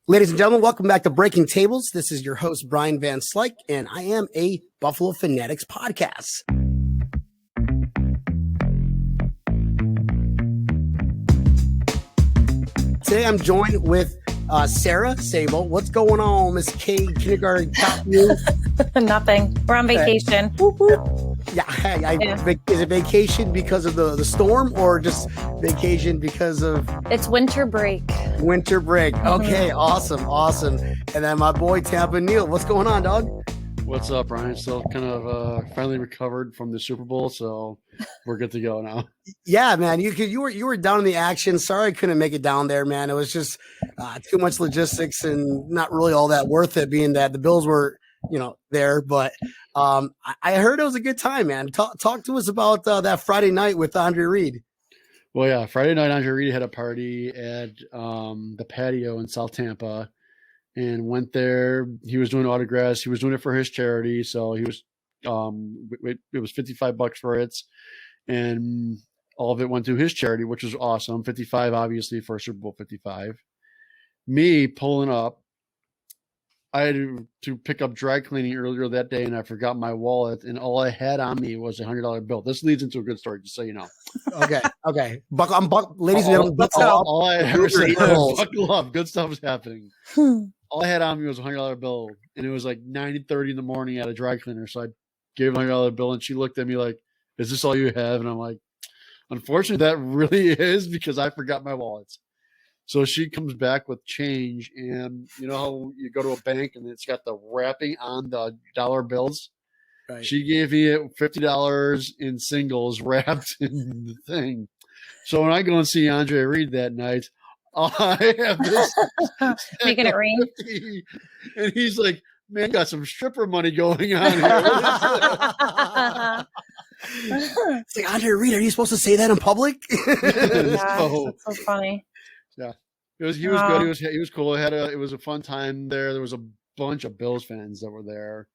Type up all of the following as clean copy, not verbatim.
Ladies and gentlemen, welcome back to Breaking Tables. This is your host, Brian Van Slyke, and I am a Buffalo Fanatics podcast. Today, I'm joined with Sarah Sable. What's going on, Miss K, kindergarten top news? Nothing. We're on vacation. Is it vacation because of the storm or just vacation because of... It's winter break. Winter break. Okay, awesome. And then my boy, Tampa Neil. What's going on, dog? What's up, Brian? Still kind of finally recovered from the Super Bowl, so we're good to go now. Yeah, man. You were down in the action. Sorry I couldn't make it down there, man. It was just too much logistics and not really all that worth it, being that the Bills were, there. But I heard it was a good time, man. Talk to us about that Friday night with Andre Reed. Well, yeah, Friday night, Andre Reed had a party at the patio in South Tampa. And went there. He was doing autographs. He was doing it for his charity. So he was, it was $55 for it. And all of it went to his charity, which was awesome. 55, obviously, for Super Bowl 55. Me pulling up, I had to pick up dry cleaning earlier that day, and I forgot my wallet. And all I had on me was a $100 bill. This leads into a good story, just so you know. Okay. Ladies and gentlemen, buckle up. All I ever said was buckle up. Good stuff is happening. All I had on me was a $100 bill, and it was like 9:30 in the morning at a dry cleaner. So I gave her a $100 bill, and she looked at me like, "Is this all you have?" And I'm like, "Unfortunately, that really is because I forgot my wallet." So she comes back with change, and you know how you go to a bank and it's got the wrapping on the dollar bills. Right. She gave me $50 in singles wrapped in the thing. So when I go and see Andre Reed that night, I have this making it rain, and he's like, "Man, got some stripper money going on here." It's like, Andre Reed, are you supposed to say that in public? That's so funny. Yeah, he was good. He was cool. It was a fun time there. There was a bunch of Bills fans that were there.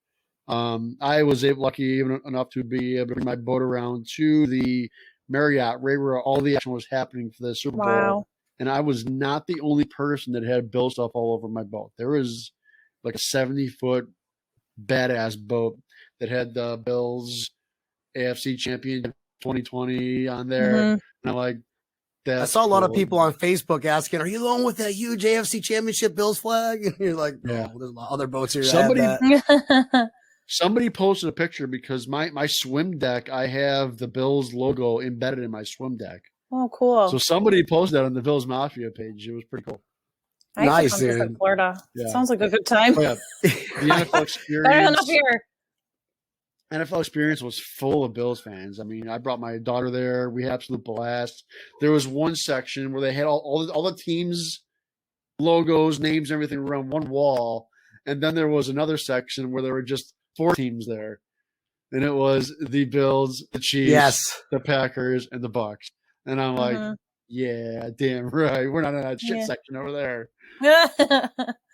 I was lucky enough to be able to bring my boat around to the Marriott, right where all the action was happening for the Super Bowl. And I was not the only person that had Bill stuff all over my boat. There was like a 70-foot badass boat that had the Bills AFC Championship 2020 on there. Mm-hmm. And I'm like, I saw a lot of people on Facebook asking, "Are you the one with that huge AFC Championship Bills flag?" And you're like, "No, there's a lot of other boats here." Somebody posted a picture because my swim deck, I have the Bills logo embedded in my swim deck. Oh, cool. So somebody posted that on the Bills Mafia page. It was pretty cool. Nice, dude. Florida. Yeah. Sounds like a good time. Oh, yeah. The NFL experience. Better than up here. NFL experience was full of Bills fans. I mean, I brought my daughter there. We had absolute blast. There was one section where they had all the teams' logos, names, everything around one wall. And then there was another section where there were just 4 teams there. And it was the Bills, the Chiefs, the Packers, and the Bucs. And I'm like, yeah, damn right. We're not in that shit section over there.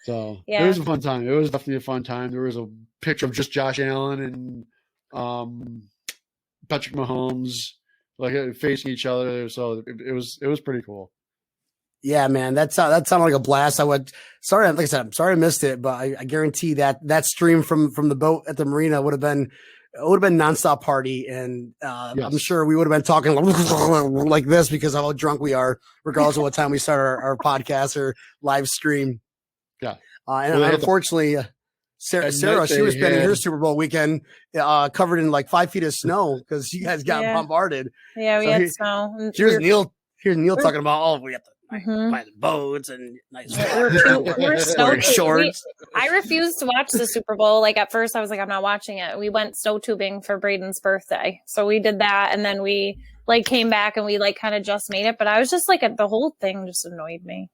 So it was a fun time. It was definitely a fun time. There was a picture of just Josh Allen and Patrick Mahomes like facing each other. So it was pretty cool. Yeah, man, that sounded like a blast. Like I said, I'm sorry I missed it, but I guarantee that stream from the boat at the marina would have been nonstop party, and I'm sure we would have been talking like this because of how drunk we are, regardless of what time we start our podcast or live stream. Yeah, and unfortunately, Sarah, she was spending her Super Bowl weekend covered in like 5 feet of snow because you guys got bombarded. Yeah, we had snow. Here's Neil talking about we have to buy the boats and nice we're snow shorts. I refused to watch the Super Bowl. Like at first I was like, I'm not watching it. We went snow tubing for Braden's birthday. So we did that, and then we like came back and we like kind of just made it. But I was just like, the whole thing just annoyed me.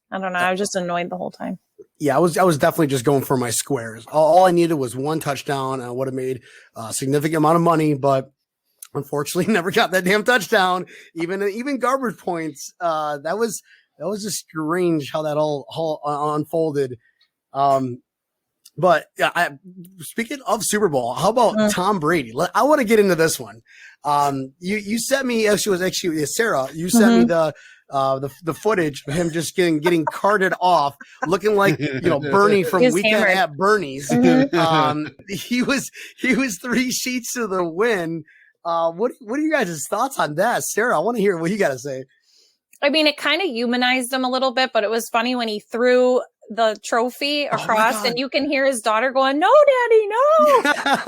I don't know. I was just annoyed the whole time. Yeah, I was definitely just going for my squares. All I needed was one touchdown, and I would have made a significant amount of money, but unfortunately never got that damn touchdown. Even garbage points. That was just strange how that all unfolded. But speaking of Super Bowl, how about Tom Brady? I want to get into this one. You sent me, Sarah, you sent me the footage of him just getting carted off, looking like Bernie from Weekend hammered. at Bernie's. Mhm. He was 3 sheets to the wind. What are you guys' thoughts on that, Sarah? I want to hear what you got to say. I mean, it kind of humanized him a little bit, but it was funny when he threw the trophy across and you can hear his daughter going, "No, Daddy, no."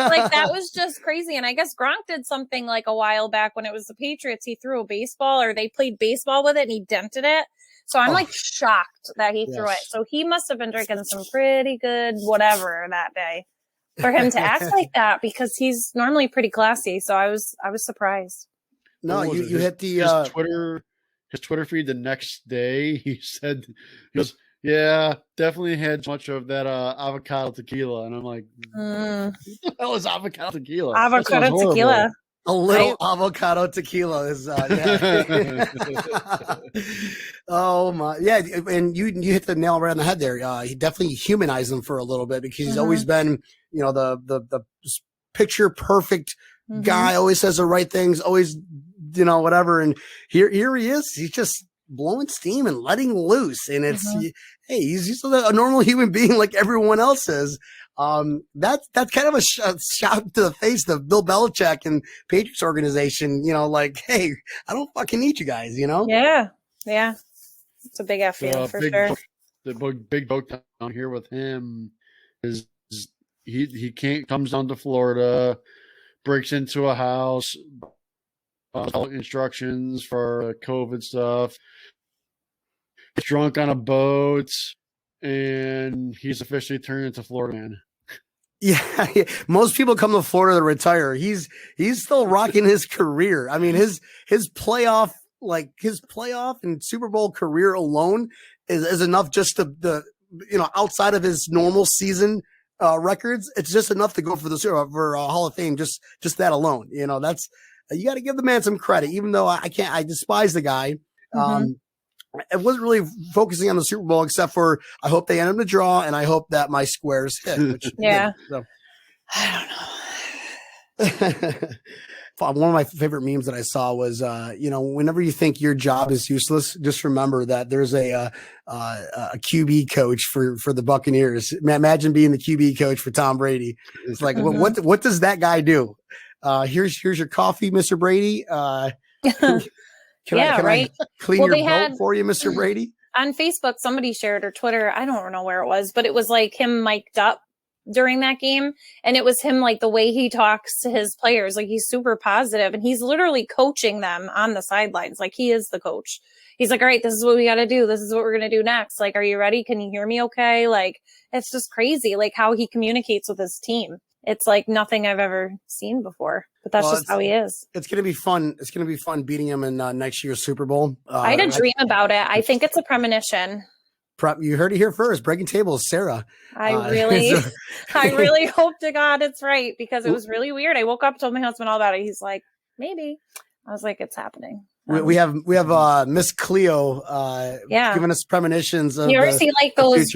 Like, that was just crazy. And I guess Gronk did something like a while back when it was the Patriots. He threw a baseball, or they played baseball with it, and he dented it. So I'm like shocked that he threw it. So he must have been drinking some pretty good whatever that day for him to act like that, because he's normally pretty classy. So I was surprised. No, you hit the his Twitter feed the next day. He goes, "Yeah, definitely had much of that avocado tequila," and I'm like, "What the hell is avocado tequila?" Avocado tequila. A little avocado tequila is oh my, yeah. And you hit the nail right on the head there. He definitely humanized him for a little bit, because he's always been, the picture perfect guy, always says the right things, always, whatever. And here he is. He's just blowing steam and letting loose. And it's, hey, he's a normal human being like everyone else is. That's kind of a shot to the face of Bill Belichick and Patriots organization, like, hey, I don't fucking need you guys, Yeah. Yeah. It's a big F for sure. The big boat down here with him is he comes down to Florida, breaks into a house, instructions for COVID stuff, gets drunk on a boat, and he's officially turned into Florida man. Yeah, most people come to Florida to retire. He's still rocking his career. I mean, his playoff and Super Bowl career alone is enough just to outside of his normal season records. It's just enough to go for the Hall of Fame. Just that alone. That's, you got to give the man some credit, even though I despise the guy. I wasn't really focusing on the Super Bowl, except for I hope they end up the draw, and I hope that my squares hit. Which, yeah. So. I don't know. One of my favorite memes that I saw was, whenever you think your job is useless, just remember that there's a QB coach for the Buccaneers. Imagine being the QB coach for Tom Brady. It's like, what does that guy do? Here's your coffee, Mr. Brady. Can I clean your boat for you, Mr. Brady? On Facebook, somebody shared, or Twitter, I don't know where it was, but it was like him mic'd up during that game. And it was him, like, the way he talks to his players, like, he's super positive, and he's literally coaching them on the sidelines. Like, he is the coach. He's like, all right, this is what we got to do. This is what we're going to do next. Like, are you ready? Can you hear me okay? Like, it's just crazy, like, how he communicates with his team. It's like nothing I've ever seen before, but that's just how he is. It's going to be fun. It's going to be fun beating him in next year's Super Bowl. I had a dream about it. I think it's a premonition. You heard it here first. Breaking tables, Sarah. I really hope to God it's right, because it was really weird. I woke up, told my husband all about it. He's like, maybe. I was like, it's happening. We have Miss Cleo giving us premonitions of you ever see like those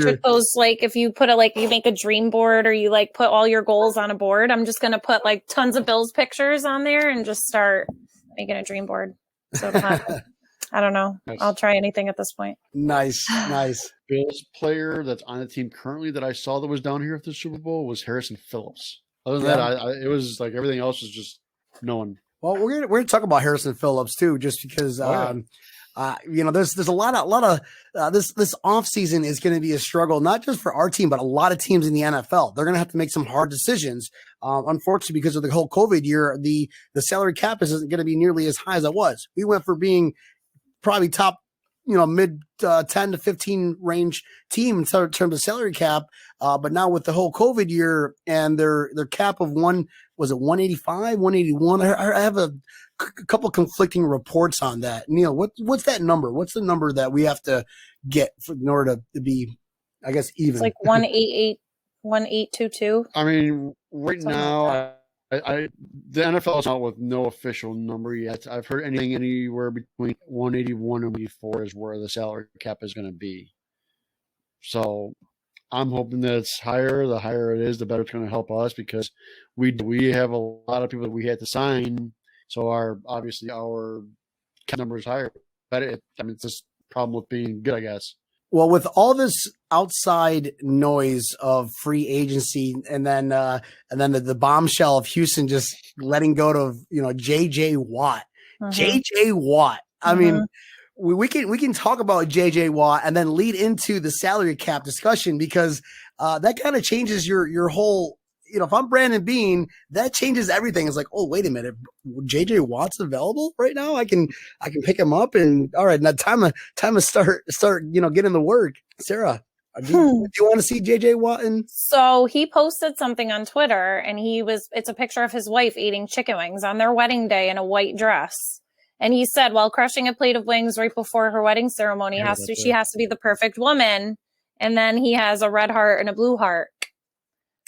like, if you put you make a dream board, or you like put all your goals on a board. I'm just gonna put like tons of Bill's pictures on there and just start making a dream board. So I don't know. Nice. I'll try anything at this point. Nice. Bill's player that's on the team currently that I saw that was down here at the Super Bowl was Harrison Phillips. Other than that, it was like everything else was just no one. Well, we're gonna talk about Harrison Phillips too, just because there's a lot of this off season is going to be a struggle, not just for our team, but a lot of teams in the NFL. They're going to have to make some hard decisions. Unfortunately, because of the whole COVID year, the salary cap isn't going to be nearly as high as it was. We went for being probably top, mid 10 to 15 range team in terms of salary cap. But now with the whole COVID year and their cap of 185, 181? I have a couple conflicting reports on that. Neil, what's that number? What's the number that we have to get in order to be, I guess, even? It's like 188, 1822. I mean, right now, the NFL is out with no official number yet. I've heard anything anywhere between 181 and 184 is where the salary cap is going to be. So I'm hoping that it's higher. The higher it is, the better it's going to help us, because we have a lot of people that we had to sign. So our cap number is higher. but it's just a problem with being good, I guess. Well, with all this outside noise of free agency, and then the bombshell of Houston just letting go to JJ Watt, JJ Watt. I mean, we can talk about JJ Watt and then lead into the salary cap discussion, because that kind of changes your whole. If I'm Brandon Beane, that changes everything. It's like, oh, wait a minute, JJ Watt's available right now. I can pick him up, and all right, now time to start getting the work. Sarah, do you want to see JJ Watt? So he posted something on Twitter, and it's a picture of his wife eating chicken wings on their wedding day in a white dress. And he said, while crushing a plate of wings right before her wedding ceremony, she has to be the perfect woman. And then he has a red heart and a blue heart.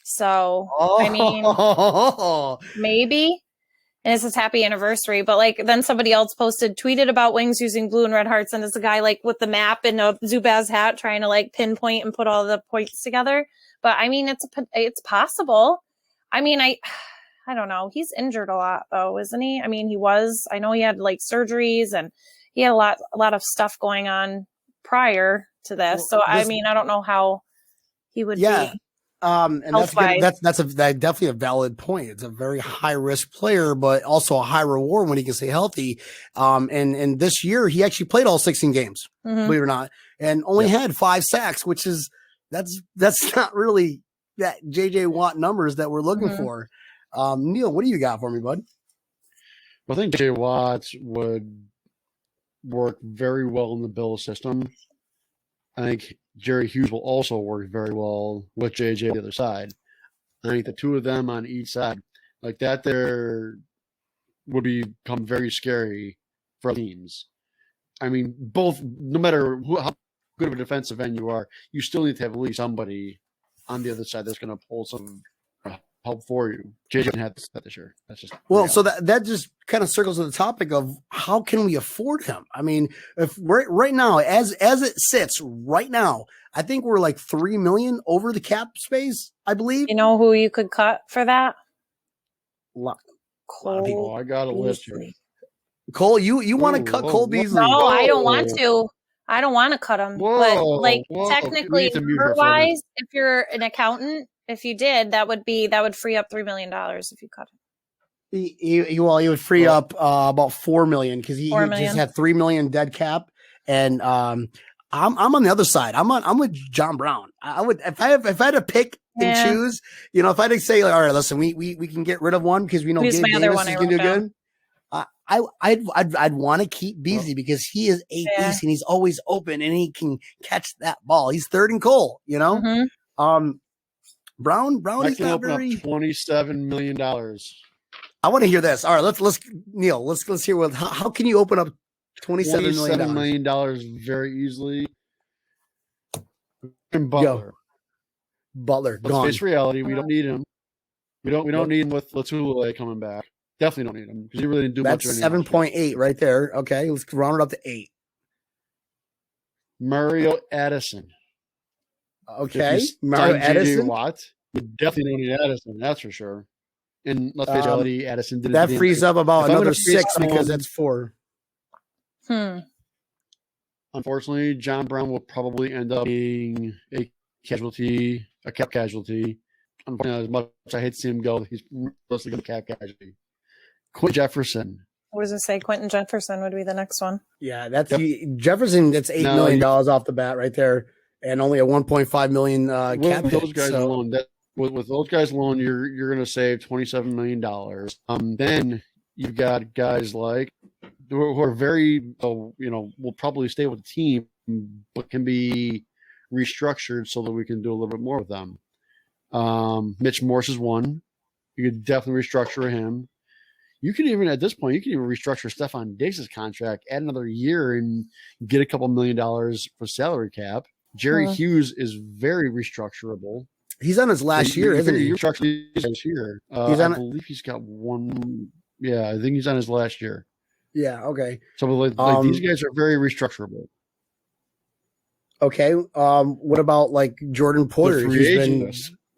So, I mean, maybe. And it's his happy anniversary. But then somebody else tweeted about wings using blue and red hearts. And it's a guy with the map and a Zubaz hat trying to pinpoint and put all the points together. But I mean, it's possible. I mean, I don't know. He's injured a lot though, isn't he? I mean, I know he had surgeries, and he had a lot of stuff going on prior to this. So, I mean, I don't know how he would be. And that's definitely a valid point. It's a very high risk player, but also a high reward when he can stay healthy. And this year he actually played all 16 games, believe it or not, and only had 5 sacks, which is that's not really that JJ Watt numbers that we're looking for. Neil, what do you got for me, bud? Well, I think JJ Watt would work very well in the Bills system. I think Jerry Hughes will also work very well with JJ on the other side. I think the two of them on each side, like that, there would become very scary for teams. I mean, both, no matter how good of a defensive end you are, you still need to have at least somebody on the other side that's going to pull some help for you. JJ didn't have that this year. That's just so that just kind of circles to the topic of how can we afford him? I mean, if right now, as it sits right now, I think we're $3 million over the cap space, I believe. You know who you could cut for that? Cole. I got a list here. Cole, you want to cut Cole Beasley? No, I don't want to. I don't want to cut him. Technically, wise, if you're an accountant, if you did, that would free up $3 million if you cut him. He would free up about $4 million, because he just had $3 million dead cap, and I'm on the other side. I'm with John Brown. I would if I had to pick and choose. If I had to say, all right, listen, we can get rid of one because we know Gabe Davis is going to do good. I'd want to keep Beasley because he is 8 East and he's always open and he can catch that ball. He's third and Cole. Brown is not very. $27 million. I want to hear this. All right, let's Neil. Let's hear how can you open up $27 million very easily. And Butler. Let's gone. Face reality. We don't need him. We don't need him with Latula coming back. Definitely don't need him because he really didn't do much. That's 7.8 right there. Okay, let's round it up to 8. Mario Addison. Okay, Mario Addison. Watt. You definitely don't need Addison. That's for sure. And let's face reality, Addison did that frees up about another 6 because that's 4. Unfortunately, John Brown will probably end up being a cap casualty. As much as I hate to see him go, he's mostly going to cap casualty. Quentin Jefferson. What does it say? Quentin Jefferson would be the next one. Yeah, that's Jefferson. That's $8 million off the bat right there, and only a $1.5 million cap. With those guys alone, with those guys alone, you're going to save $27 million. Then you've got guys who are very, will probably stay with the team, but can be restructured so that we can do a little bit more with them. Mitch Morse is one. You could definitely restructure him. You can even, at this point, restructure Stephon Diggs' contract, add another year, and get a couple $1 million for salary cap. Jerry Hughes is very restructurable. He's on his last year, isn't he? This year. I believe he's got one. Yeah, I think he's on his last year. Yeah. Okay. So these guys are very restructurable. Okay. What about Jordan Poyer?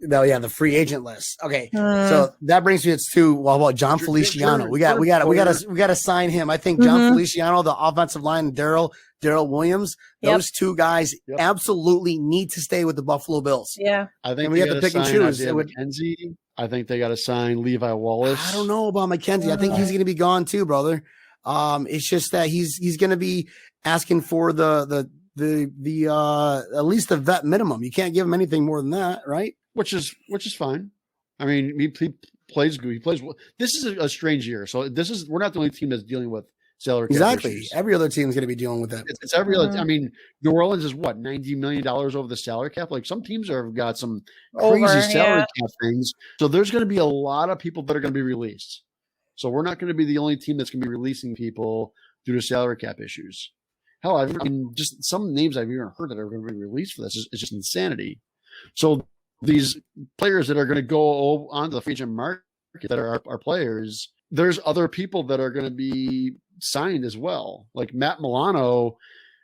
the free agent list. Okay, so that brings me to well, about John Feliciano. We got to sign him. I think John Feliciano, the offensive line, and Daryl Williams. Those two guys absolutely need to stay with the Buffalo Bills. Yeah, I think we have to pick and choose. McKenzie. I think they got to sign Levi Wallace. I don't know about McKenzie. I think he's going to be gone too, brother. It's just that he's going to be asking for the at least the vet minimum. You can't give him anything more than that, right? Which is fine. I mean, he plays good. He plays well. This is a strange year, so we're not the only team that's dealing with salary cap exactly issues. Every other team is going to be dealing with it. It's every other. I mean, New Orleans is what, $90 million over the salary cap. Like some teams have got some crazy salary cap things. So there's going to be a lot of people that are going to be released. So we're not going to be the only team that's going to be releasing people due to salary cap issues. Hell, I mean, just some names I've even heard that are going to be released for this is just insanity. So these players that are going to go onto the free agent market that are our players, there's other people that are going to be signed as well. Like Matt Milano,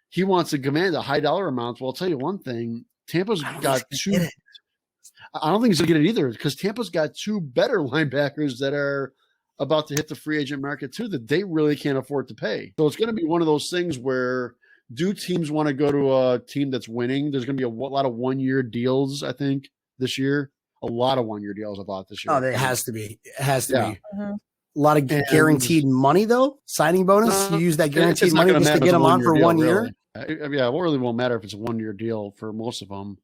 he wants to command a high dollar amount. Well, I'll tell you one thing, Tampa's got two. I don't think he's going to get it either because Tampa's got two better linebackers that are about to hit the free agent market too that they really can't afford to pay. So it's going to be one of those things where do teams want to go to a team that's winning? There's going to be a lot of 1-year deals, I think, this year. A lot of 1-year deals, I thought, this year. Oh, it has to be. It has to be. A lot of guaranteed money, though. Signing bonus. You use that guaranteed money just to get them on for 1 year. Really. Yeah, it really won't matter if it's a 1-year deal for most of them.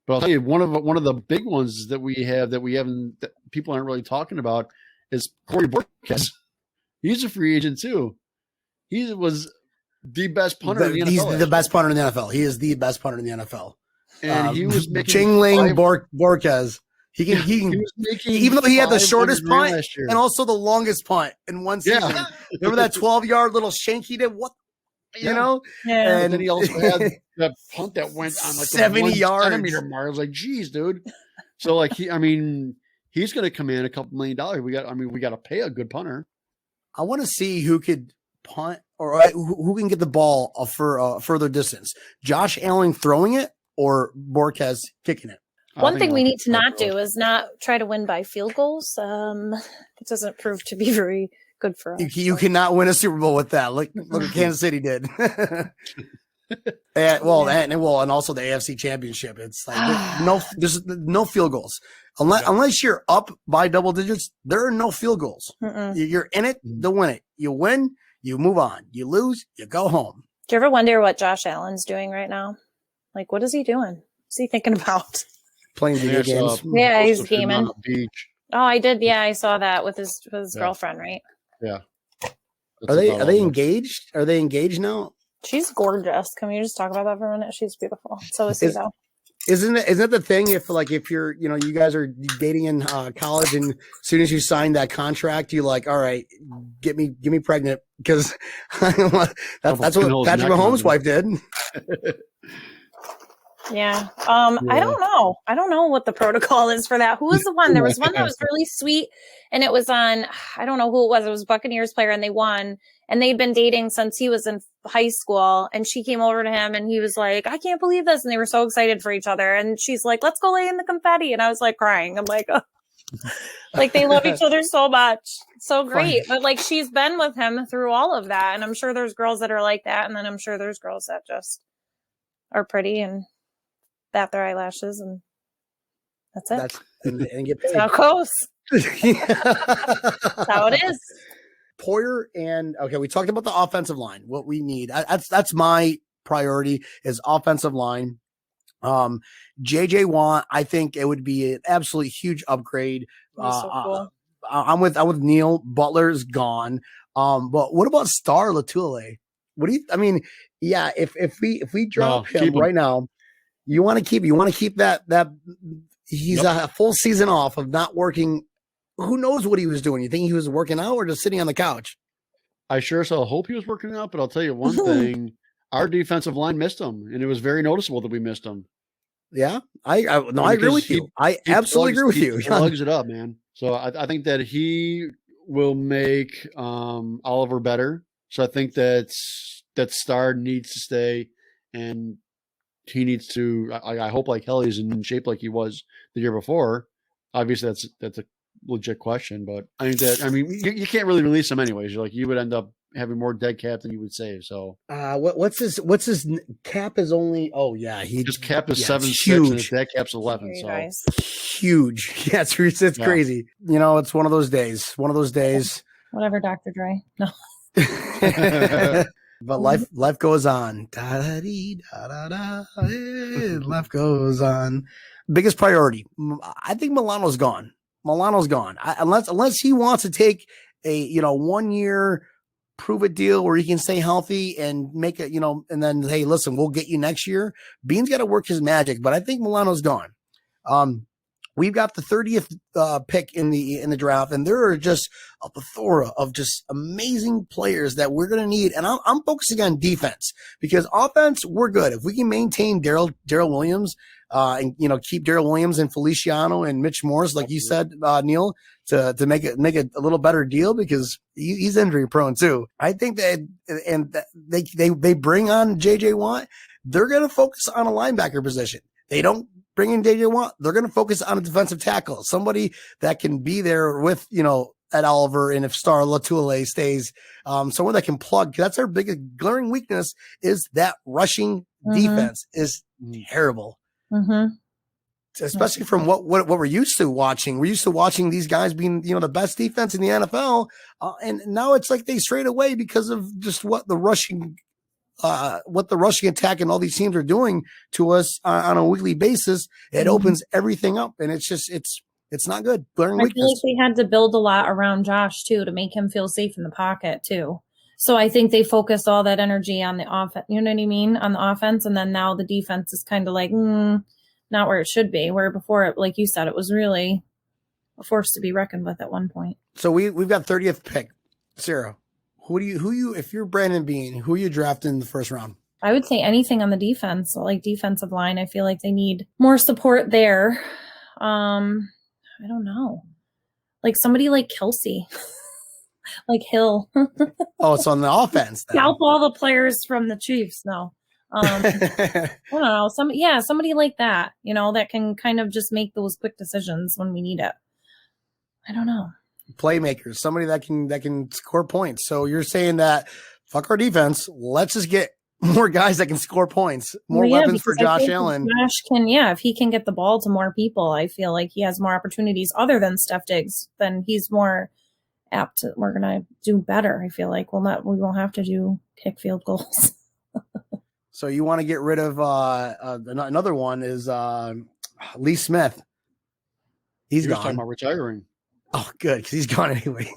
But I'll tell you, one of the big ones that we haven't that people aren't really talking about is Corey Borges. He's a free agent too. He was the best punter in the NFL. He's the best punter in the NFL. He is the best punter in the NFL. And he was making Chingling Borges. He can even though he had the shortest punt and also the longest punt in one season. Yeah. Remember that 12-yard little shank he did? What? You know? Yeah. And then he also had that punt that went on like 70 yards. Centimeter mark. I was like, geez, dude. So like he's going to command a couple $1 million. We got to pay a good punter. I want to see who could punt or who can get the ball for a further distance. Josh Allen throwing it or Borges kicking it. One thing we need to not do is not try to win by field goals. It doesn't prove to be very good for us. You cannot win a Super Bowl with that. Look what Kansas City did. And also the AFC Championship. It's like there's no field goals unless you're up by double digits. There are no field goals. You're in it to win it. You win, you move on. You lose, you go home. Do you ever wonder what Josh Allen's doing right now? Like, what is he doing? What's he thinking about? Playing video games. Yeah, he's gaming. On the beach. Oh, I did. Yeah, I saw that with his girlfriend, right? Yeah. Are they engaged? Are they engaged now? She's gorgeous. Can we just talk about that for a minute? She's beautiful. So is he though. Isn't it the thing if you're you guys are dating in college and as soon as you sign that contract you're like, all right, get me pregnant because that's what Patrick Mahomes' wife did. Yeah. I don't know. I don't know what the protocol is for that. Who was the one? There was one that was really sweet and it was on, I don't know who it was. It was a Buccaneers player and they won and they'd been dating since he was in high school and she came over to him and he was like, I can't believe this. And they were so excited for each other. And she's like, let's go lay in the confetti. And I was like crying. I'm like, oh. Like they love each other so much. So great. But like she's been with him through all of that. And I'm sure there's girls that are like that. And then I'm sure there's girls that just are pretty and bat their eyelashes and that's it. And get paid. That's how it goes. That's how it is. Poyer and we talked about the offensive line. What we need. That's my priority is offensive line. JJ Watt, I think it would be an absolutely huge upgrade. So cool. I'm with Neil. Butler's gone. But what about Star Latule? What do you? I mean, yeah. If we drop him right now, you want to keep that. He's a full season off of not working. Who knows what he was doing? You think he was working out or just sitting on the couch? I sure so hope he was working out, but I'll tell you one thing. Our defensive line missed him, and it was very noticeable that we missed him. Yeah, I agree with you. I absolutely agree with you. He plugs it up, man. So I think that he will make Oliver better. So I think that Star needs to stay, and he needs to. I hope like hell he's in shape like he was the year before. Obviously, that's a legit question, but I mean, you can't really release him anyways. You would end up having more dead cap than you would save. So, what's his cap is only? Oh yeah, his cap is 7'6", and his dead cap's 11. So huge. Yeah, it's crazy. You know, it's one of those days. Whatever, Dr. Dre. No. But life goes on. Life goes on. Biggest priority. I think Milano's gone. Unless he wants to take a 1 year prove it deal where he can stay healthy and make it, and then, hey, listen, we'll get you next year. Bean's got to work his magic, but I think Milano's gone. We've got the 30th pick in the draft, and there are just a plethora of just amazing players that we're going to need. And I'm focusing on defense because offense, we're good. If we can maintain Daryl Williams, and keep Daryl Williams and Feliciano and Mitch Morse, like you said, Neil, to make it a little better deal because he's injury prone too. I think that, and they bring on JJ Watt. They're going to focus on a linebacker position. They don't bring in JJ Watt. They're going to focus on a defensive tackle, somebody that can be there with, Ed Oliver. And if Star Latuile stays, someone that can plug. That's our biggest glaring weakness is that rushing defense is terrible. Mm-hmm. Especially from what we're used to watching. We're used to watching these guys being, the best defense in the NFL. And now it's like they strayed away because of just what the rushing attack and all these teams are doing to us on a weekly basis. It opens everything up, and it's just, it's not good. Glaring I weakness. feel like they had to build a lot around Josh too, to make him feel safe in the pocket too. So I think they focused all that energy on the offense, you know what I mean? On the offense. And then now the defense is kind of like, not where it should be, where before, like you said, it was really a force to be reckoned with at one point. So we've got 30th pick. Sarah, who you, if you're Brandon Bean, who you draft in the first round? I would say anything on the defense, like defensive line. I feel like they need more support there. I don't know. Like somebody like Kelsey, like Hill. Oh, it's on the offense. Scalp all the players from the Chiefs. No. I don't know. Somebody like that, that can kind of just make those quick decisions when we need it. I don't know. Playmakers, somebody that can score points. So you're saying that fuck our defense. Let's just get more guys that can score points, more weapons for Josh Allen. Josh can, if he can get the ball to more people, I feel like he has more opportunities other than Steph Diggs. Then he's more apt to. We're gonna do better. I feel like we won't have to do kick field goals. So you want to get rid of another one is Lee Smith. He's gone. Talking about retiring. Oh, good, because he's gone anyway.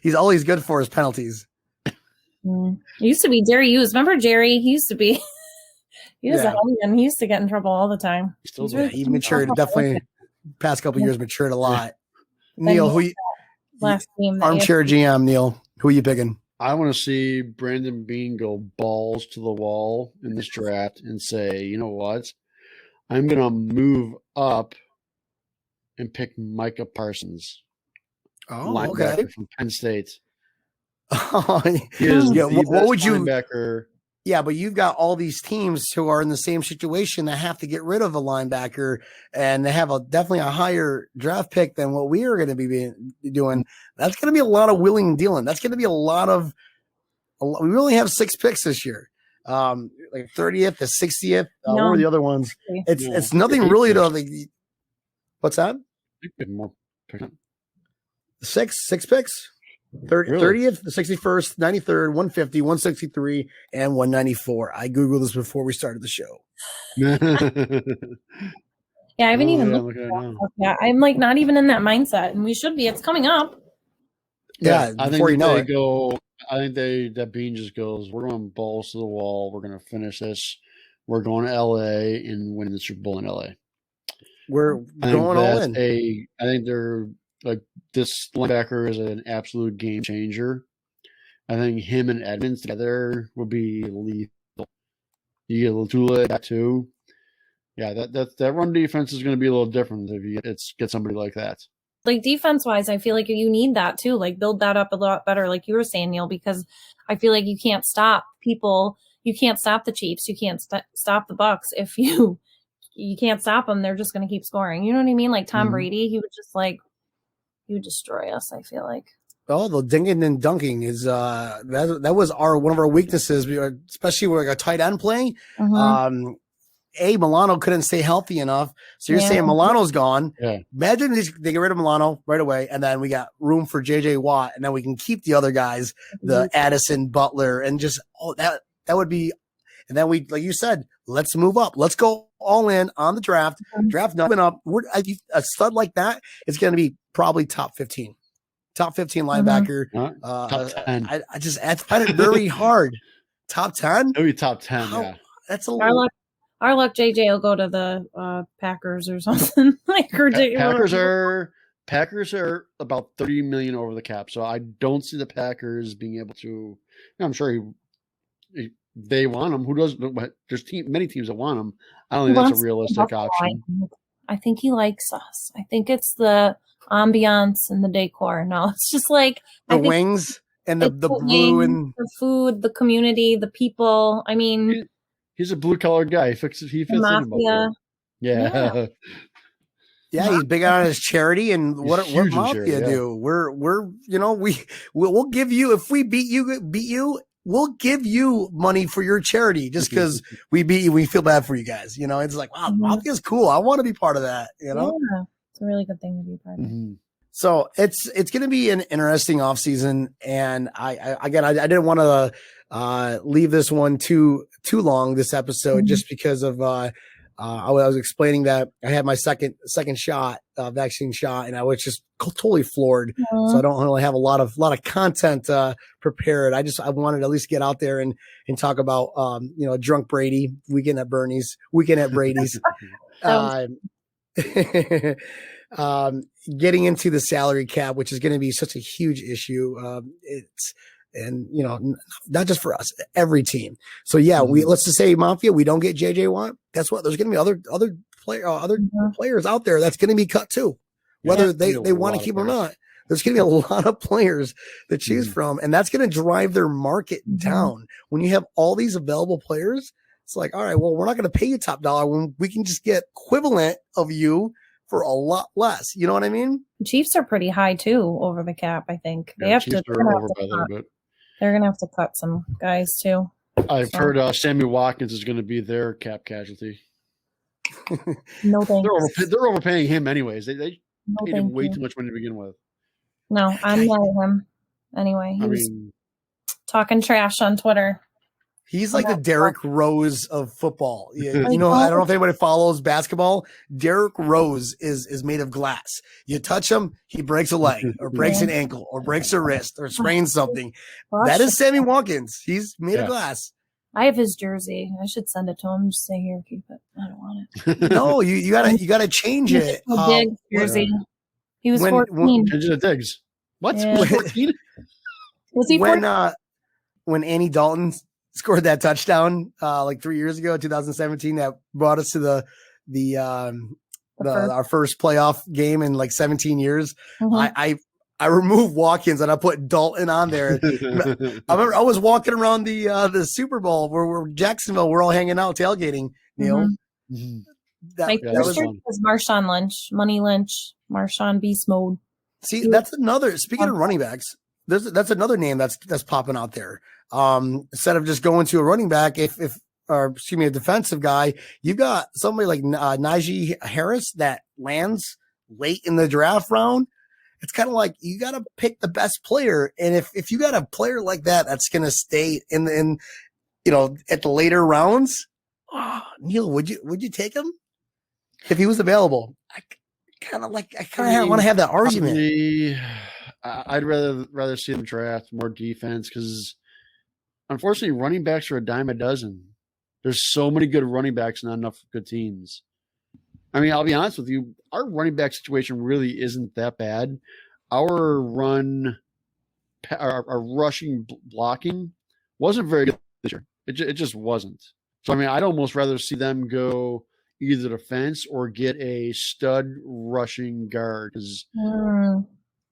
He's always good for his penalties. It used to be Jerry Hughes. Remember Jerry? He used to be. He was a hellion. He used to get in trouble all the time. He matured. Definitely, past couple years matured a lot. Neil, who you? Last game. Armchair GM Neil. Who are you picking? I want to see Brandon Bean go balls to the wall in this draft and say, you know what? I'm going to move up and pick Micah Parsons. Oh, okay. From Penn State. Oh, he is what would you? Linebacker. Yeah, but you've got all these teams who are in the same situation that have to get rid of a linebacker, and they have definitely a higher draft pick than what we are going to be doing. That's going to be a lot of willing and dealing. That's going to be a lot. We only have 6 picks this year, like 30th to 60th. What are the other ones? It's nothing really to like. What's that? More. 6 picks. 30th, the 61st, 93rd, 150, 163, and 194. I Googled this before we started the show. Yeah, I haven't even looked at that. Yeah, I'm like not even in that mindset, and we should be. It's coming up. Yeah, I before think you know it. I think that Bean just goes, we're going balls to the wall. We're going to finish this. We're going to LA and winning the Super Bowl in LA. We're going all in. I think they're like this linebacker is an absolute game changer. I think him and Edmonds together will be lethal. You get Latuile back too. Yeah, that run defense is going to be a little different if you get somebody like that. Like defense wise, I feel like you need that too. Like build that up a lot better, like you were saying, Neil, because I feel like you can't stop people you can't stop the Chiefs. You can't stop the Bucks. If you can't stop them, they're just going to keep scoring. You know what I mean? Like Tom Brady, he would destroy us, I feel like. Oh, the dinging and dunking is that was one of our weaknesses, especially with like a tight end playing. Milano couldn't stay healthy enough. So you're saying Milano's gone. Yeah. Imagine they get rid of Milano right away, and then we got room for JJ Watt, and then we can keep the other guys, the Addison, Butler, and just that would be. And then we, like you said, let's move up. Let's go all in on the draft. Draft nothing up. A stud like that is going to be probably top 15. Top 15 linebacker. Top 10. I find it very hard. Top 10? Maybe top 10, yeah. That's a lot. Our luck, JJ will go to the Packers or something. Packers are about 30 million over the cap, so I don't see the Packers being able to. I'm sure they want him. Who doesn't? There's many teams that want him. I don't think that's a realistic option. I think he likes us. I think it's the ambiance and the decor. No, it's just like the wings and the blue and the food, the community, the people. I mean, he's a blue collar guy. He fits Mafia. Yeah. Yeah, he's big on his charity and what Mafia do. We'll give you, if we beat you, we'll give you money for your charity just because we beat you. We feel bad for you guys. It's like, wow, Mafia's cool. I want to be part of that. Yeah, it's a really good thing to be part of. So it's going to be an interesting off season. And I didn't want to leave this one too long, this episode, just because of, I was explaining that I had my second shot, vaccine shot, and I was just totally floored. So I don't really have a lot of content prepared. I wanted to at least get out there and talk about drunk Brady, weekend at Brady's. Getting into the salary cap, which is going to be such a huge issue. Not just for us, every team. So let's just say Mafia, we don't get JJ Watt. Guess what? There's going to be other players out there that's going to be cut too, whether they want to keep them or not. There's going to be a lot of players to choose from, and that's going to drive their market down. When you have all these available players, it's like, all right, well, we're not going to pay you top dollar when we can just get equivalent of you for a lot less. You know what I mean? The Chiefs are pretty high too over the cap. I think they have to. They're going to have to cut some guys too. I've heard Sammy Watkins is going to be their cap casualty. No thanks. They're overpaying him anyways. They paid him way too much money to begin with. No, I'm mad at him. Anyway, he was talking trash on Twitter. He's like the Derrick Rose of football. I don't know if anybody follows basketball. Derrick Rose is made of glass. You touch him, he breaks a leg or breaks an ankle or breaks a wrist or sprains something. That is Sammy Watkins. He's made of glass. I have his jersey. I should send it to him. Just say, here, keep it. I don't want it. No, you gotta change it. Big jersey. He was 14. Change it to Diggs. What? Yeah. 14? Was he 14? When Andy Dalton scored that touchdown like 3 years ago, 2017, that brought us to our first playoff game in like 17 years. I removed Watkins and I put Dalton on there. I remember I was walking around the Super Bowl where we're Jacksonville. We're all hanging out tailgating. Neil. My first was Marshawn Lynch, Money Lynch, Marshawn Beast Mode. See, that's another. Speaking of running backs, that's another name that's popping out there. Instead of just going to a running back, a defensive guy, you've got somebody like Najee Harris that lands late in the draft round. It's kind of like you got to pick the best player, and if you got a player like that that's going to stay in at the later rounds, Neil, would you take him if he was available? I kind of want to have that argument. I'd rather see them draft more defense because, unfortunately, running backs are a dime a dozen. There's so many good running backs and not enough good teams. I mean, I'll be honest with you. Our running back situation really isn't that bad. Our rushing blocking wasn't very good this year. It just wasn't. So, I mean, I'd almost rather see them go either defense or get a stud rushing guard because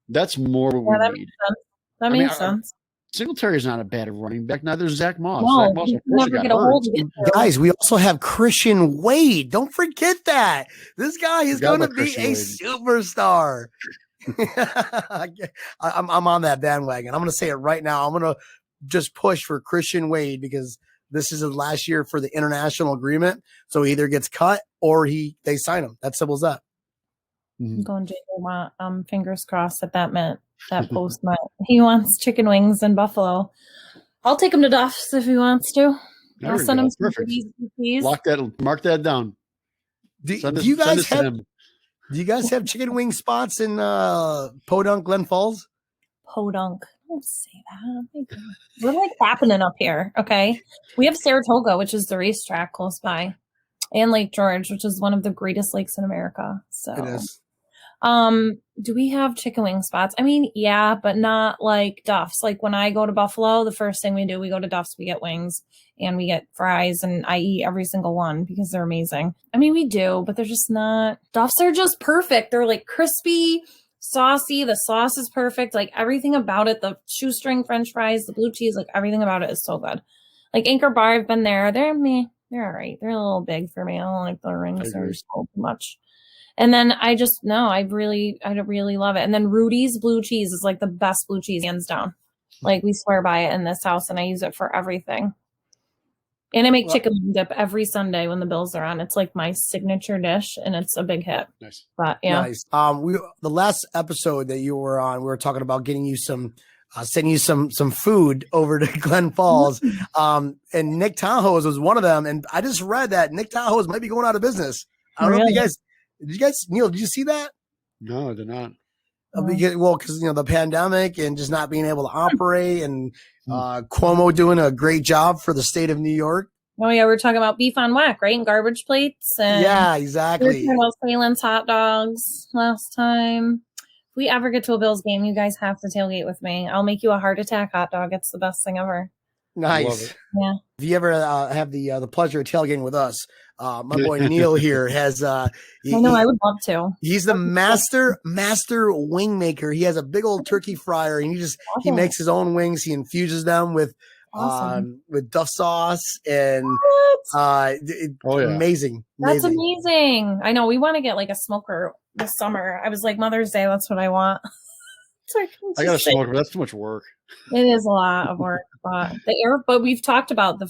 that's more what we need. That makes sense. Singletary's not a bad running back. Neither is Zach Moss. No, Zach Moss he can never get a hold of it. Guys, we also have Christian Wade. Don't forget that. This guy is going to be a superstar. I'm on that bandwagon. I'm going to say it right now. I'm going to just push for Christian Wade because this is his last year for the international agreement. So he either gets cut or they sign him. That's simple as that. I'm going JJ fingers crossed that meant that post meant he wants chicken wings in Buffalo. I'll take him to Duffs if he wants to. I'll send him some cookies. Mark that down. Do you guys have chicken wing spots in Podunk, Glen Falls? Podunk. Don't say that. We're like happening up here. Okay. We have Saratoga, which is the racetrack close by, and Lake George, which is one of the greatest lakes in America. So it is. Do we have chicken wing spots? I mean, yeah, but not like Duffs. Like when I go to Buffalo, the first thing we do, we go to Duffs, we get wings and we get fries, and I eat every single one because they're amazing. I mean, we do, but they're just not. Duffs are just perfect. They're like crispy, saucy. The sauce is perfect. Like everything about it, the shoestring French fries, the blue cheese, like everything about it is so good. Like Anchor Bar, I've been there. They're all right. They're a little big for me. I don't like the rings. They're just too much. And then I really love it. And then Rudy's blue cheese is like the best blue cheese, hands down. Like we swear by it in this house, and I use it for everything. And I make chicken wing dip every Sunday when the Bills are on. It's like my signature dish, and it's a big hit. Nice. But yeah. Nice. The last episode that you were on, we were talking about getting you sending you some food over to Glen Falls. And Nick Tahoe's was one of them. And I just read that Nick Tahoe's might be going out of business. I don't know if Neil, did you see that? No, I did not. Because the pandemic and just not being able to operate, and Cuomo doing a great job for the state of New York. Oh yeah, we're talking about beef on whack, right? And garbage plates. And yeah, exactly. We were talking about Salen's hot dogs last time. If we ever get to a Bills game, you guys have to tailgate with me. I'll make you a heart attack hot dog. It's the best thing ever. Nice. Yeah. If you ever have the pleasure of tailgating with us, my boy Neil here has. I know, I would love to. He's the master wing maker. He has a big old turkey fryer, and he makes his own wings. He infuses them with Duff sauce and amazing. That's amazing. I know. We want to get like a smoker this summer. I was like, Mother's Day. That's what I want. I got a smoker, but that's too much work. It is a lot of work, but we've talked about the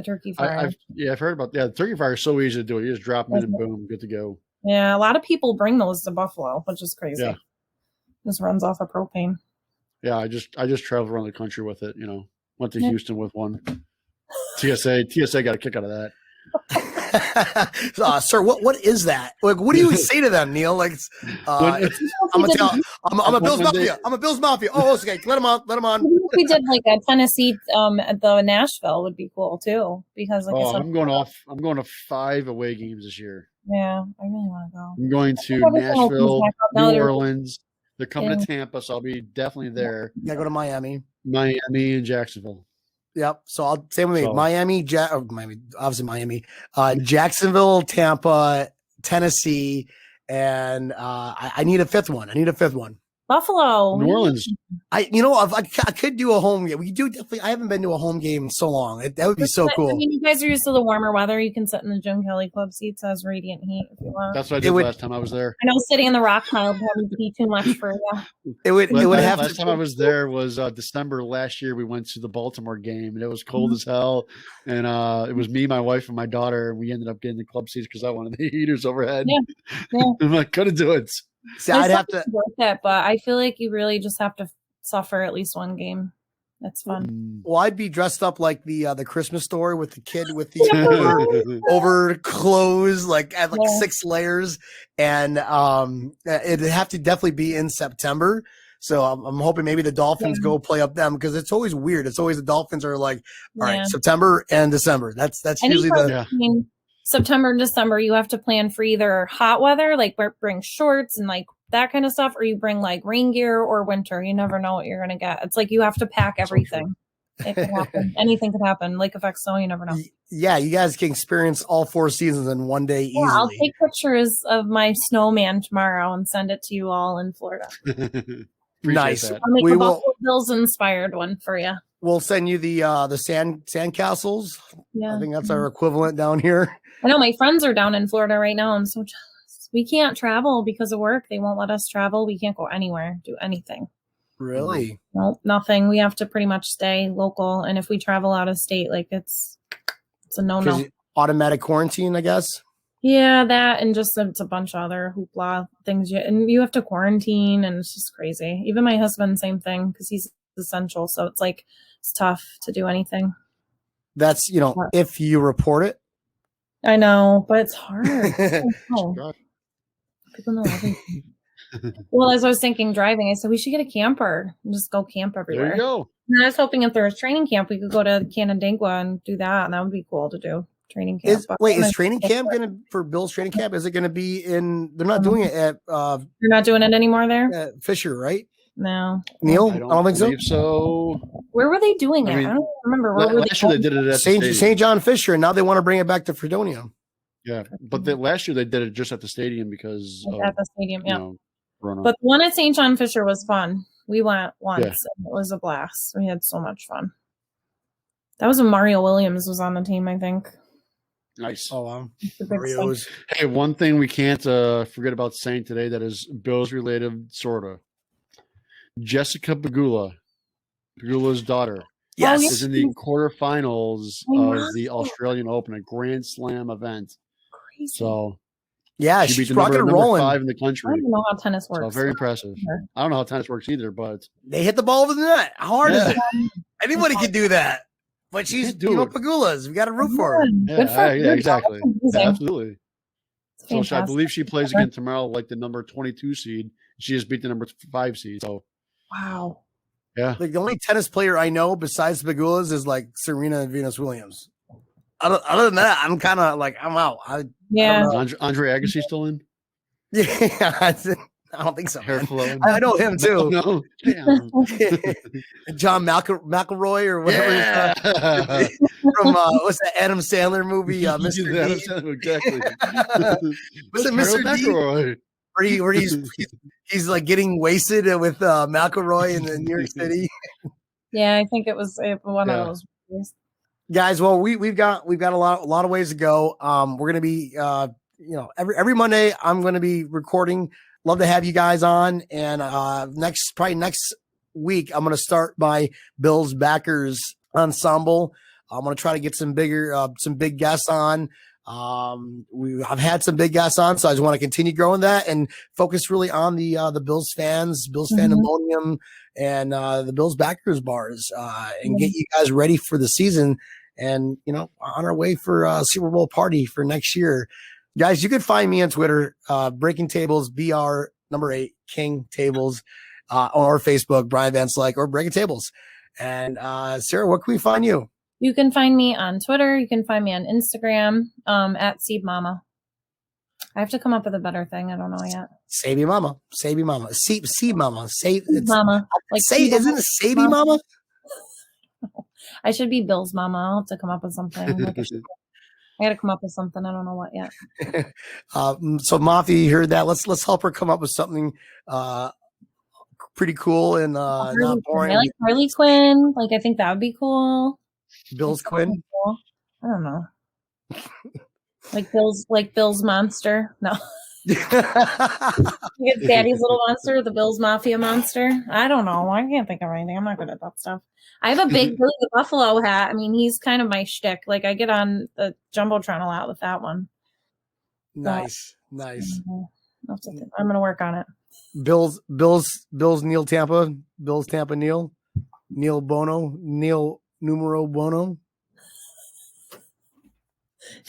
turkey fryer. I've heard about the turkey fryer is so easy to do. You just drop them in and boom, good to go. Yeah, a lot of people bring those to Buffalo, which is crazy. Yeah. This runs off of propane. Yeah, I just traveled around the country with it. Went to Houston with one. TSA got a kick out of that. Sir, what is that? Like, what do you say to them, Neil? Like, I'm a Bills Mafia. I'm a Bills Mafia. Oh, okay, let him on. If we did like a Tennessee at the Nashville would be cool too, because I'm going to 5 away games this year. Yeah, I really want to go. I'm going to Nashville, New Orleans. They're coming to Tampa, so I'll be definitely there. Yeah, go to Miami, and Jacksonville. Yep. So I'll say with me, Miami, obviously Miami, Jacksonville, Tampa, Tennessee, and I need a fifth one. Buffalo, New Orleans. I could do a home game. We do definitely. I haven't been to a home game in so long. That would be so cool. I mean, you guys are used to the warmer weather. You can sit in the Jim Kelly Club seats as radiant heat if you want. That's what I did last time I was there. I know sitting in the rock pile probably be too much for you. It would have. Last time I was there was December last year. We went to the Baltimore game, and it was cold as hell. And it was me, my wife, and my daughter. And we ended up getting the club seats because I wanted the heaters overhead. Yeah. I'm like, couldn't do it. See, I'd have to worth it, but I feel like you really just have to suffer at least one game. That's fun. Well, I'd be dressed up like the Christmas Story with the kid with the over clothes, like at 6 layers, and it'd have to definitely be in September. So I'm hoping maybe the Dolphins go play up them, because it's always weird. It's always the Dolphins are like, all right, September and December. That's usually September and December, you have to plan for either hot weather, like bring shorts and like that kind of stuff, or you bring like rain gear, or winter. You never know what you're going to get. It's like you have to pack everything. It can happen. Anything could happen. Lake effect snow, you never know. Yeah, you guys can experience all 4 seasons in one day easily. I'll take pictures of my snowman tomorrow and send it to you all in Florida. Nice. that. I'll make We a will- Buffalo Bills inspired one for you. We'll send you the sand castles. Yeah. I think that's our equivalent down here. I know my friends are down in Florida right now. I'm so jealous. We can't travel because of work. They won't let us travel. We can't go anywhere, do anything. Really? No, nothing. We have to pretty much stay local. And if we travel out of state, like it's a no-no. Automatic quarantine, I guess. Yeah, that and just it's a bunch of other hoopla things. And you have to quarantine, and it's just crazy. Even my husband, same thing, because he's essential. So it's like it's tough to do anything. That's if you report it. I know, but it's hard. People know everything. Well, as I was thinking driving, I said we should get a camper and just go camp everywhere. There you go. And I was hoping if there was training camp, we could go to Canandaigua and do that, and that would be cool to do. Training camp. Is training camp for Bill's training camp? Is it going to be in? They're not doing it at. You're not doing it anymore there. At Fisher, right? No, Neil. I don't think so. Where were they doing it? I mean, I don't remember. Where were last year they did it at St. John Fisher, and now they want to bring it back to Fredonia. Yeah, but last year they did it just at the stadium because at the stadium. Yeah, Corona. But the one at St. John Fisher was fun. We went once, and it was a blast. We had so much fun. That was when Mario Williams was on the team, I think. Nice. Oh wow. Mario's. Hey, one thing we can't forget about saying today that is Bills related, sorta. Jessica Pegula's daughter, is in the quarterfinals of the Australian Open, a Grand Slam event. Crazy. So she's beat the rocking and rolling. 5 in the country. I don't even know how tennis works. So very impressive. I don't know how tennis works either, but they hit the ball over the net. How hard is it? Anybody can do that. But she's Pegula's. We got to root for her. Yeah, exactly. Absolutely. So I believe she plays again tomorrow, like the number 22 seed. She just beat the number 5 seed. So wow. Yeah. Like the only tennis player I know besides Pegula's is like Serena and Venus Williams. Other than that, I'm kind of like I'm out. Andre Agassi still in? Yeah. I don't think so. Hair flowing. I know him too. No. John McElroy or whatever from what's that Adam Sandler movie? Mr. D. Exactly. Mr. D. Where he's like getting wasted with McElroy in New York City. Yeah, I think it was one of those movies. Guys, well, we've got a lot of ways to go. We're gonna be every Monday I'm gonna be recording. Love to have you guys on. And next week, I'm going to start my Bills backers ensemble. I'm going to try to get some big guests on. I've had some big guests on, so I just want to continue growing that and focus really on the Bills fans, Bills Fandemonium, and the Bills backers bars, and get you guys ready for the season. And on our way for a Super Bowl party for next year. Guys, you can find me on Twitter, Breaking Tables, BR8 King Tables, or Facebook, Brian Van Slyke, or Breaking Tables. And Sarah, where can we find you? You can find me on Twitter. You can find me on Instagram, at Seed Mama. I have to come up with a better thing. I don't know yet. Savey Mama. Savey Mama. Seed Mama. Seed Mama. Isn't it Savey Mama? I should be Bill's Mama. I'll have to come up with something. I got to come up with something. I don't know what yet. So Mafia, you heard that. Let's help her come up with something pretty cool and not boring. I like Harley Quinn. Like I think that would be cool. Bill's Quinn. Cool. I don't know. like Bill's monster. No. It's Daddy's little monster, the Bills Mafia monster. I don't know. I can't think of anything. I'm not good at that stuff. I have a big Billy the Buffalo hat. I mean, he's kind of my shtick. Like I get on the Jumbotron a lot with that one. Nice. I'm gonna work on it. Bills Neil Tampa. Bills Tampa Neil. Neil Bono. Neil Numero Bono.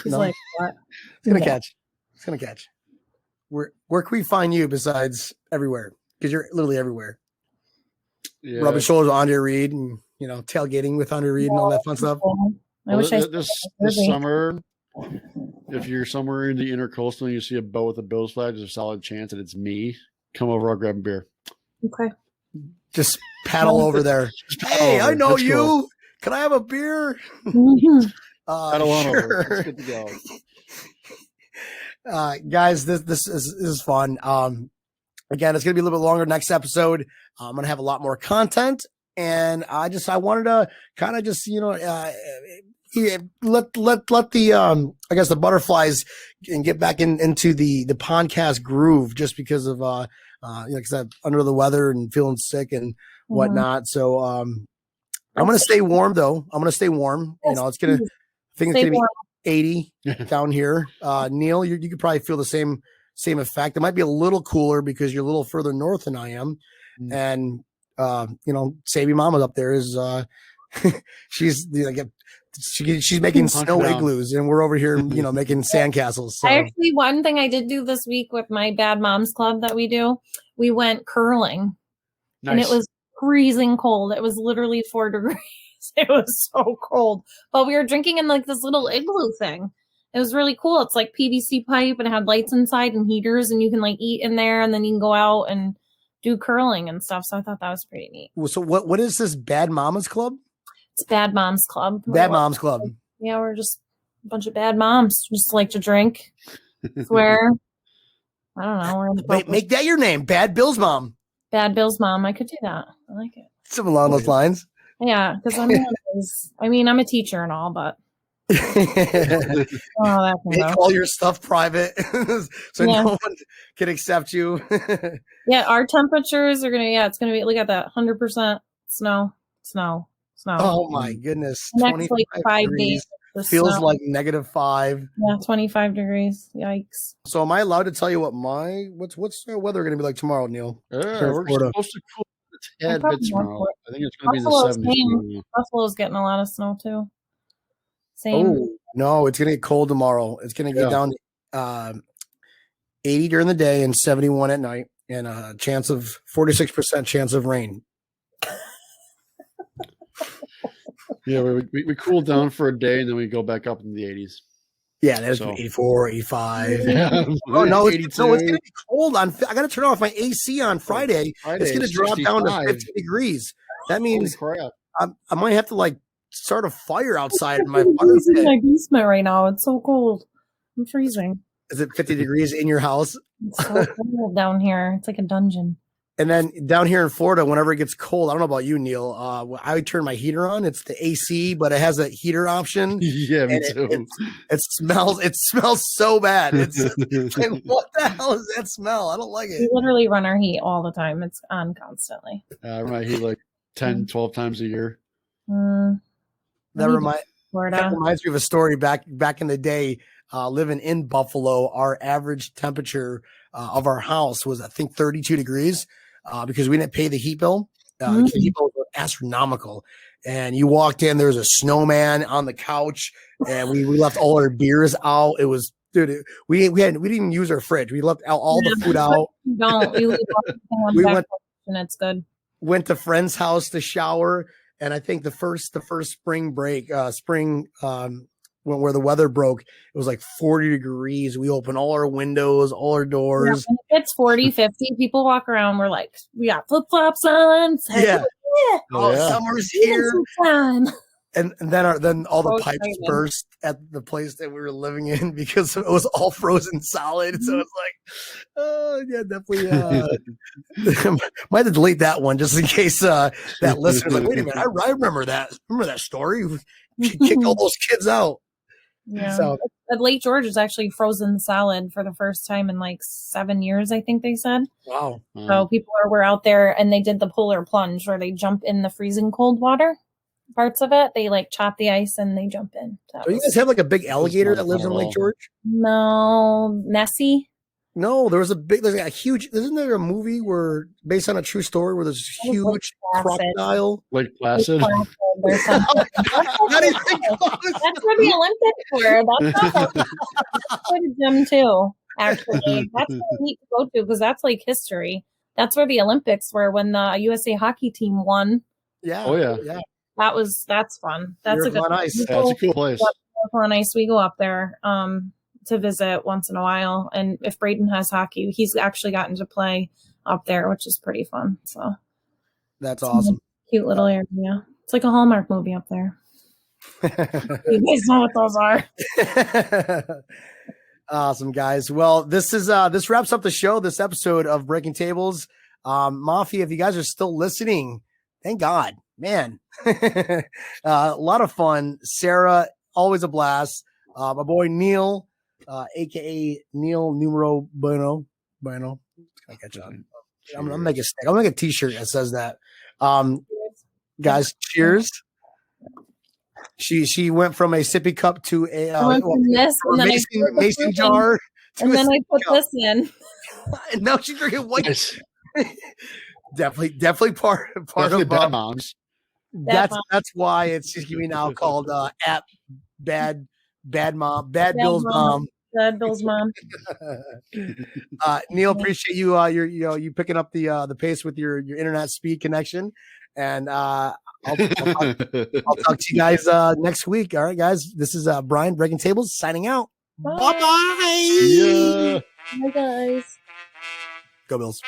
He's like, what? It's gonna catch. Where can we find you besides everywhere? Because you're literally everywhere. Yeah. Rubbing shoulders with Andre Reed and tailgating with Andre Reed and all that fun stuff. I wish this summer, if you're somewhere in the intercoastal and you see a boat with a Bills flag, there's a solid chance that it's me. Come over, I'll grab a beer. Okay. Just paddle over there. Hey, I know you. Cool. Can I have a beer? Paddle on over. It's good to go. Guys, this is fun. Again, it's going to be a little bit longer next episode. I'm going to have a lot more content. And I wanted to kind of just, let the, I guess the butterflies and get back into the podcast groove just because of, because I'm under the weather and feeling sick and whatnot. So, I'm going to stay warm though. I'm going to stay warm. Yes, I think it's going to be 80 down here. Neil, you could probably feel the same effect. It might be a little cooler because you're a little further north than I am. And, Savvy Mama's up there is, she's making snow igloos and we're over here, making sandcastles. So. One thing I did do this week with my Bad Moms Club that we do, we went curling. Nice. And it was freezing cold. It was literally 4 degrees. It was so cold, but we were drinking in like this little igloo thing. It was really cool. It's like PVC pipe and it had lights inside and heaters and you can like eat in there and then you can go out and do curling and stuff. So I thought that was pretty neat. So what is this Bad Mamas Club? It's Bad Moms Club. Bad Moms Club. Yeah, we're just a bunch of bad moms. Just like to drink, swear. I don't know. Wait, make that your name. Bad Bill's mom. Bad Bill's mom. I could do that. I like it. Something along those lines. Yeah, because I'm a teacher and all, but make all your stuff private so no one can accept you. Yeah, our temperatures are it's gonna be, look at that, 100% snow. Oh my goodness. Next like 5 days feels like -5. Yeah, 25 degrees. Yikes. So am I allowed to tell you what what's the weather gonna be like tomorrow, Neil? We're supposed to cool a tad bit tomorrow. I think it's gonna be in the 70s. Buffalo's getting a lot of snow too. Same. Oh no, it's gonna get cold tomorrow. It's gonna get down to 80 during the day and 71 at night, and a 46% chance of rain. Yeah, we cool down for a day and then we go back up in the 80s. Yeah, there's 84, 85. Yeah. Oh no, it's gonna be cold. I gotta turn off my AC on Friday. It's gonna drop down to 50 degrees. That means I might have to start a fire outside in my fire pit. In my basement right now. It's so cold. I'm freezing. Is it 50 degrees in your house? It's so cold down here. It's like a dungeon. And then down here in Florida, whenever it gets cold, I don't know about you, Neil. I turn my heater on. It's the AC, but it has a heater option. Yeah, me too. It smells so bad. It's like, what the hell is that smell? I don't like it. We literally run our heat all the time. It's on constantly. I run my heat like 10, 12 times a year. That reminds me of a story back in the day. Living in Buffalo, our average temperature of our house was, I think, 32 degrees because we didn't pay the heat bill. The heat bill was astronomical. And you walked in, there was a snowman on the couch, and we left all our beers out. It was, dude, we didn't even use our fridge. We left all the food out. We it's good. Went to friend's house to shower, and I think the first spring break, where the weather broke, it was like 40 degrees. We opened all our windows, all our doors. Yeah, when it's 40, 50, people walk around. We're like, we got flip-flops on. Yeah. Summer's here. And then all the pipes burst at the place that we were living in because it was all frozen solid. So it's like, oh yeah, definitely. Might have to delete that one just in case that listener's like, wait a minute, I remember that. Remember that story? You kicked all those kids out. Yeah. So Lake George is actually frozen solid for the first time in like 7 years, I think they said. Wow. So people were out there and they did the polar plunge where they jump in the freezing cold water. Parts of it, they chop the ice and they jump in. So you guys have like a big alligator that lives in Lake George? No, Nessie. No, there's a huge. Isn't there a movie based on a true story where there's a huge crocodile? Lake Placid. That's where the Olympics were. That's the gym too. Actually, that's what we need to go to because that's like history. That's where the Olympics were when the USA hockey team won. Yeah. Oh yeah. That's fun. That's a good nice. That's a cool place. Nice. We go up there to visit once in a while, and if Braden has hockey, he's actually gotten to play up there, which is pretty fun. So that's awesome. Cute little area. It's like a Hallmark movie up there. You guys know what those are. Awesome, guys. Well, this wraps up the show, this episode of Breaking Tables. Mafia, if you guys are still listening, thank God, man. A lot of fun. Sarah, always a blast. My boy Neil, aka Neil Numero Bueno. I catch on. I'm gonna make a t-shirt that says that. Guys, cheers. She went from a sippy cup to a mason jar. And then I put this in. And now she's drinking white. Nice. definitely part definitely of bad moms. That's why it's just me now called at bad Bill's mom. Bad Bill's mom. Neil, appreciate you you picking up the pace with your internet speed connection, and I'll talk to you guys next week. All right, guys. This is Brian Breaking Tables signing out. Bye bye. Yeah. Bye guys. Go Bills.